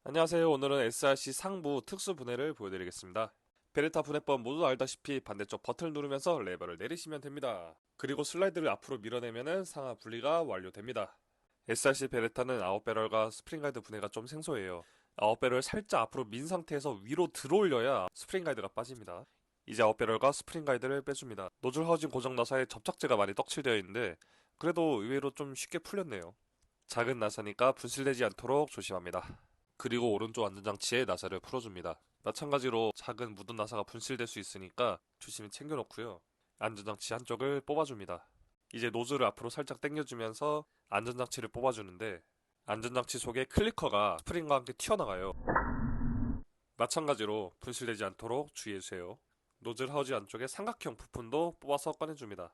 안녕하세요. 오늘은 SRC 상부 특수 분해를 보여드리겠습니다. 베레타 분해법 모두 알다시피 반대쪽 버튼을 누르면서 레버를 내리시면 됩니다. 그리고 슬라이드를 앞으로 밀어내면 상하 분리가 완료됩니다. SRC 베레타는 아웃배럴과 스프링 가이드 분해가 좀 생소해요. 아웃배럴 살짝 앞으로 민 상태에서 위로 들어올려야 스프링 가이드가 빠집니다. 이제 아웃배럴과 스프링 가이드를 빼줍니다. 노즐 하우징 고정 나사에 접착제가 많이 떡칠되어 있는데 그래도 의외로 좀 쉽게 풀렸네요. 작은 나사니까 분실되지 않도록 조심합니다. 그리고 오른쪽 안전장치에 나사를 풀어줍니다. 마찬가지로 작은 묻은 나사가 분실될 수 있으니까 조심히 챙겨놓고요. 안전장치 한쪽을 뽑아줍니다. 이제 노즐을 앞으로 살짝 당겨주면서 안전장치를 뽑아주는데 안전장치 속에 클리커가 스프링과 함께 튀어나가요. 마찬가지로 분실되지 않도록 주의해주세요. 노즐 하우지 안쪽에 삼각형 부품도 뽑아서 꺼내줍니다.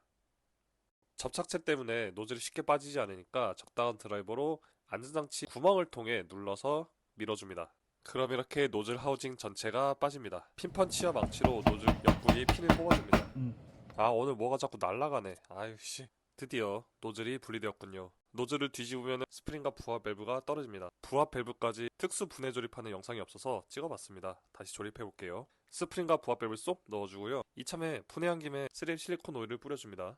접착제 때문에 노즐이 쉽게 빠지지 않으니까 적당한 드라이버로 안전장치 구멍을 통해 눌러서 밀어줍니다. 그럼 이렇게 노즐 하우징 전체가 빠집니다. 핀펀치와 망치로 노즐 옆구리에 핀을 뽑아줍니다. 아, 오늘 뭐가 자꾸 날아가네. 아유씨. 드디어 노즐이 분리되었군요. 노즐을 뒤집으면 스프링과 부하 밸브가 떨어집니다. 부하 밸브까지 특수 분해 조립하는 영상이 없어서 찍어봤습니다. 다시 조립해볼게요. 스프링과 부하 밸브를 쏙 넣어주고요. 이참에 분해한 김에 3M 실리콘 오일을 뿌려줍니다.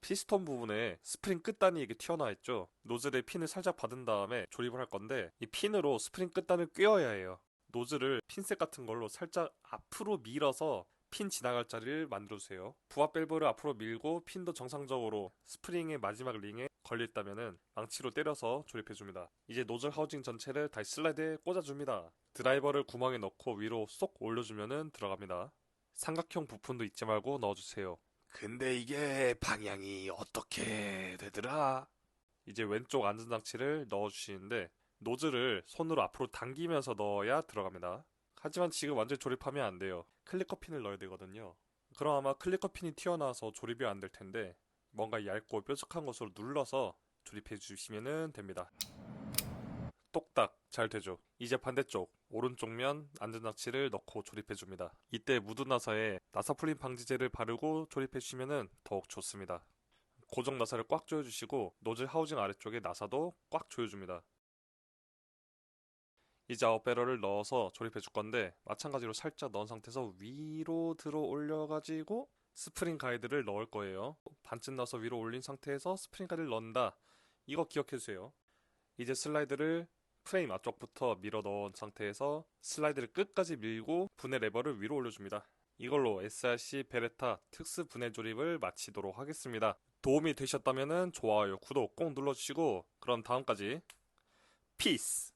피스톤 부분에 스프링 끝단이 이게 튀어나와 있죠. 노즐에 핀을 살짝 받은 다음에 조립을 할 건데 이 핀으로 스프링 끝단을 꿰어야 해요. 노즐을 핀셋 같은 걸로 살짝 앞으로 밀어서 핀 지나갈 자리를 만들어주세요. 부하 밸브를 앞으로 밀고 핀도 정상적으로 스프링의 마지막 링에 걸려있다면 망치로 때려서 조립해줍니다. 이제 노즐 하우징 전체를 다시 슬라이드에 꽂아줍니다. 드라이버를 구멍에 넣고 위로 쏙 올려주면 들어갑니다. 삼각형 부품도 잊지 말고 넣어주세요. 근데 이게 방향이 어떻게 되더라? 이제 왼쪽 안전장치를 넣어주시는데 노즐을 손으로 앞으로 당기면서 넣어야 들어갑니다. 하지만 지금 완전 조립하면 안 돼요. 클리커 핀을 넣어야 되거든요. 그럼 아마 클리커 핀이 튀어나와서 조립이 안 될 텐데 뭔가 얇고 뾰족한 것으로 눌러서 조립해 주시면 됩니다. 똑딱 잘 되죠. 이제 반대쪽 오른쪽 면 안전장치를 넣고 조립해 줍니다. 이때 묻은 나사에 나사 풀림 방지제를 바르고 조립해 주시면 더욱 좋습니다. 고정 나사를 꽉 조여주시고 노즐 하우징 아래쪽에 나사도 꽉 조여줍니다. 이제 아웃배럴을 넣어서 조립해 줄 건데 마찬가지로 살짝 넣은 상태에서 위로 들어 올려가지고 스프링 가이드를 넣을 거예요. 반쯤 넣어서 위로 올린 상태에서 스프링 가이드를 넣는다. 이거 기억해 주세요. 이제 슬라이드를 프레임 앞쪽부터 밀어 넣은 상태에서 슬라이드를 끝까지 밀고 분해 레버를 위로 올려줍니다. 이걸로 SRC 베레타 특수 분해 조립을 마치도록 하겠습니다. 도움이 되셨다면 좋아요, 구독 꼭 눌러주시고 그럼 다음까지 피스!